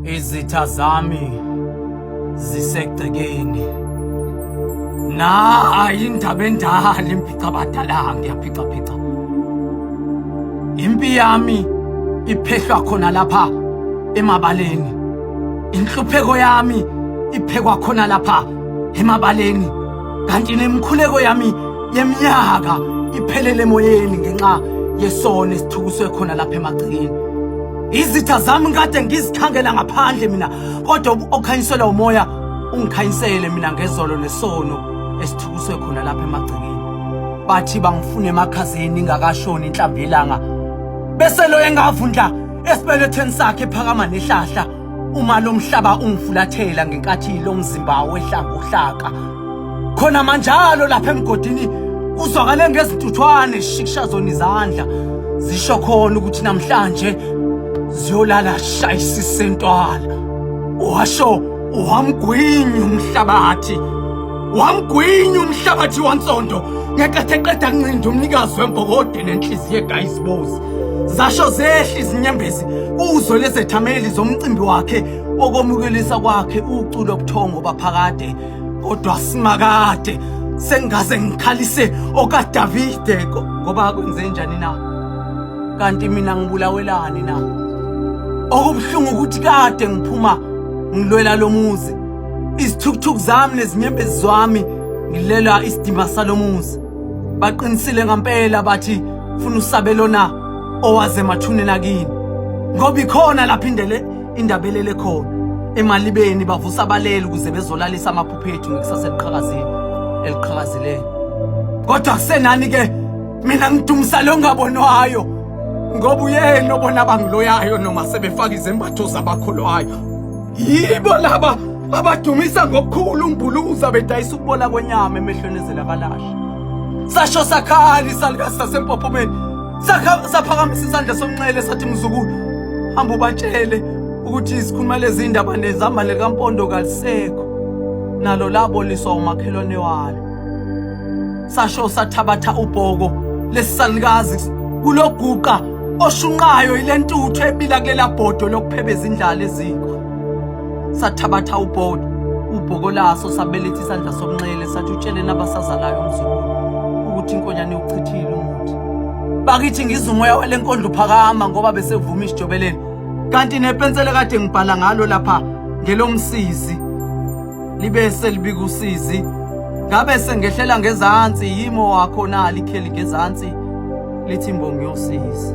Izitha zami zisegcekeni. Nayi indaba endala imphica badala ngiyaphica. Impi yami iphehlwa khona lapha emabaleni. Inhlupheko yami iphekwa khona lapha emabaleni. Kanti nemkhuleko yami yeminyaka iphelele emoyeni ngenxa yesono esithukiswe khona lapha emagcekeni. Izitha zami kade ngizikhangela ngaphandle mina, kodwa okhanyisela umoya ungikhanyisele mina ngezolo nesono esithukiswe khona lapha emagcekeni. Bathi bangifune emakhazeni ingakashoni inhlamvu yelanga, bese lo engavundla esibelethweni sakhe phakama nehlahla uma lo mhlaba ungifulathela ngenkathi lo mzimba wehlanga uhlaka. Khona manjalo lapha emgodini kuzwakale ngezintuthwane zishikishazona izandla zisho khona ukuthi namhlanje ziyolala shayisisa entwala. Washo wamgwinya umhlabathi, wansonto ngeqethe qeda ncinda umnikazi wembokode nenhliziyo egayisibozi. Zasho zehla izinyembezi kuzo lezethameli zomcimbi wakhe wokomukelisa kwakhe uculo obuthongo baphakade. Kodwa simakade sengaze ngikhalise okaDavide ngoba kwenze njani na? Kanti mina ngibulawelani na? Okubuhlungu ukuthi kade ngiphuma ngilwela lo muzi, izithukuthuku zami nezinyembezi zami ngilela isidima salomuzi. Baqinisile ngempela bathi ufuna usabelo na owaze mathune nakini, ngoba ikhona lapha indabelele khona emalibeni bavusa abaleli ukuze bezolalisa amaphuphethu ngekusasa eliqhakazileyo. Kodwa kusenani ke mina ngidumisa lo ngabonwayo, ngoba uyena obona abangiloyayo noma sebefaka izembatho zabakholwayo. Yibo laba abadumisa ngokukhulu umbuluza bedayisa ukubola kwenyama emehlweni ezelabalasha. Sasho sakhali sasempophomeni, saphakamisa isandla somnxele sathi mzukulu, hamba ubatshele ukuthi isikhuluma lezi indaba nezambane kaMpondo kalisekho, nalo laboliswa umakhelwane walo. Sasho sathabatha ubhoko lesisalikazi kuloguqa oshunqayo ilentuthu ebila kulela bhodo lokuphebeza indlala eziko. Sathabatha ubhoko laso sabeletha isandla somnxele sathi utshele nabasazalayo umzukulu ukuthi inkonyane uchithile umuthi. Bakithi ngizumoya walenkondlo phakama ngoba besevuma isijobeleni, kanti nepensele kade ngibhala ngalo lapha ngelomsizi libese libika usizi. Ngabe sengehlela ngezansi yimo wakho nali ikheli ngezansi lithi imbongi yosizi.